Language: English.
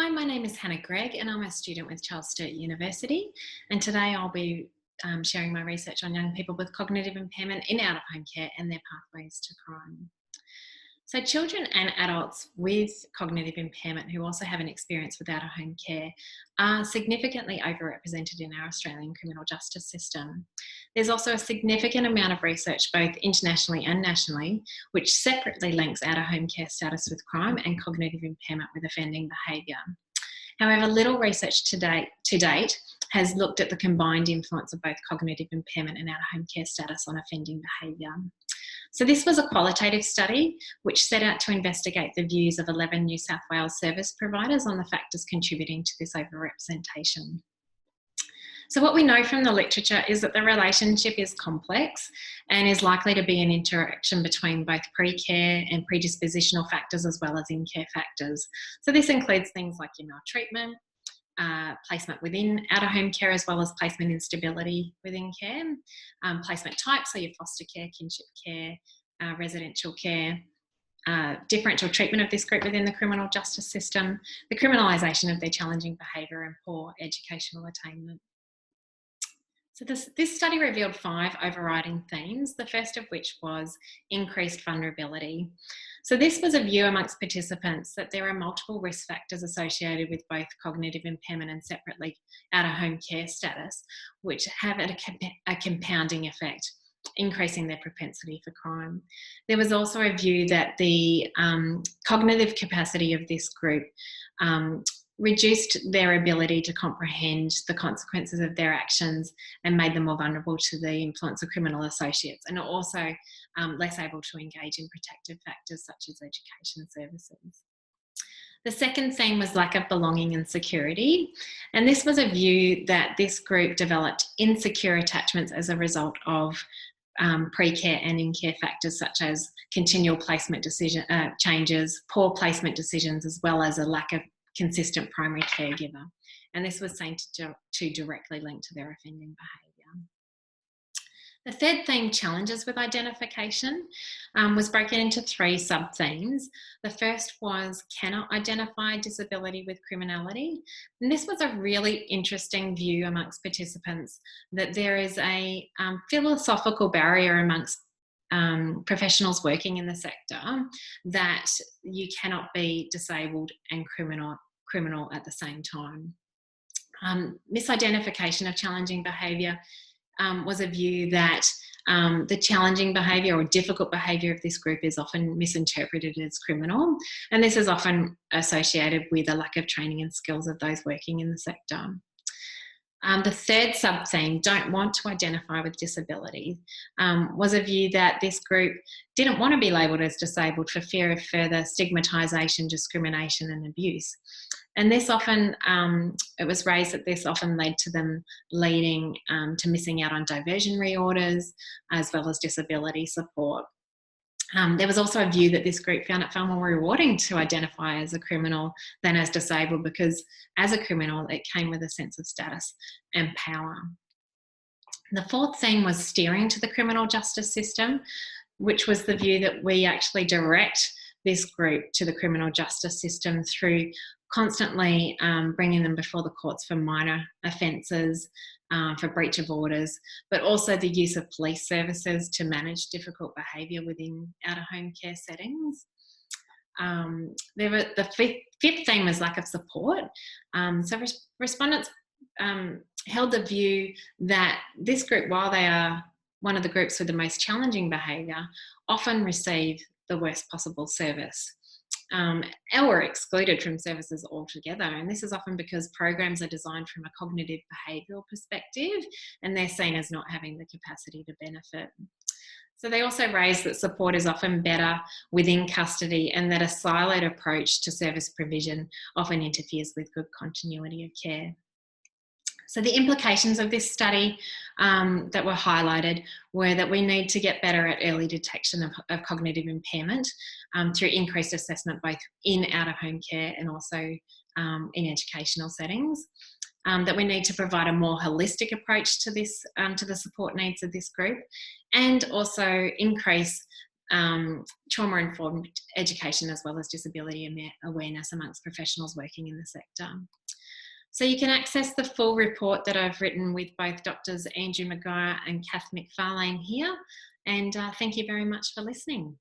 Hi, my name is Hannah Greig and I'm a student with Charles Sturt University, and today I'll be sharing my research on young people with cognitive impairment in out-of-home care and their pathways to crime. So children and adults with cognitive impairment who also have an experience with out-of-home care are significantly overrepresented in our Australian criminal justice system. There's also a significant amount of research, both internationally and nationally, which separately links out-of-home care status with crime and cognitive impairment with offending behaviour. However, little research to date has looked at the combined influence of both cognitive impairment and out-of-home care status on offending behaviour. So this was a qualitative study which set out to investigate the views of 11 New South Wales service providers on the factors contributing to this overrepresentation. So what we know from the literature is that the relationship is complex and is likely to be an interaction between both pre-care and predispositional factors as well as in-care factors. So this includes things like maltreatment, placement within out-of-home care, as well as placement instability within care, placement type, so your foster care, kinship care, residential care, differential treatment of this group within the criminal justice system, the criminalisation of their challenging behaviour and poor educational attainment. So this study revealed 5 overriding themes, the first of which was increased vulnerability. So this was a view amongst participants that there are multiple risk factors associated with both cognitive impairment and separately out-of-home care status, which have a compounding effect, increasing their propensity for crime. There was also a view that the cognitive capacity of this group reduced their ability to comprehend the consequences of their actions and made them more vulnerable to the influence of criminal associates, and also less able to engage in protective factors such as education services. The second theme was lack of belonging and security, and this was a view that this group developed insecure attachments as a result of pre-care and in-care factors such as continual placement changes, poor placement decisions, as well as a lack of consistent primary caregiver, and this was seen to directly link to their offending behaviour. The third theme, challenges with identification, was broken into 3 sub-themes. The first was cannot identify disability with criminality, and this was a really interesting view amongst participants that there is a philosophical barrier amongst professionals working in the sector that you cannot be disabled and criminal at the same time. Misidentification of challenging behaviour was a view that the challenging behaviour or difficult behaviour of this group is often misinterpreted as criminal, and this is often associated with a lack of training and skills of those working in the sector. The third sub-theme, don't want to identify with disability, was a view that this group didn't want to be labelled as disabled for fear of further stigmatisation, discrimination and abuse. And this often, it was raised that this often led to them leading to missing out on diversionary orders as well as disability support. There was also a view that this group found it far more rewarding to identify as a criminal than as disabled, because as a criminal it came with a sense of status and power. The fourth theme was steering to the criminal justice system, which was the view that we actually direct this group to the criminal justice system through constantly bringing them before the courts for minor offences, for breach of orders, but also the use of police services to manage difficult behaviour within out-of-home care settings. The fifth theme was lack of support. So respondents held the view that this group, while they are one of the groups with the most challenging behaviour, often receive the worst possible service, or excluded from services altogether. And this is often because programs are designed from a cognitive behavioural perspective and they're seen as not having the capacity to benefit. So they also raised that support is often better within custody, and that a siloed approach to service provision often interferes with good continuity of care. So the implications of this study that were highlighted were that we need to get better at early detection of cognitive impairment through increased assessment both in out-of-home care and also in educational settings. That we need to provide a more holistic approach to this, to the support needs of this group, and also increase trauma-informed education as well as disability awareness amongst professionals working in the sector. So you can access the full report that I've written with both Doctors Andrew McGuire and Kath McFarlane here. And thank you very much for listening.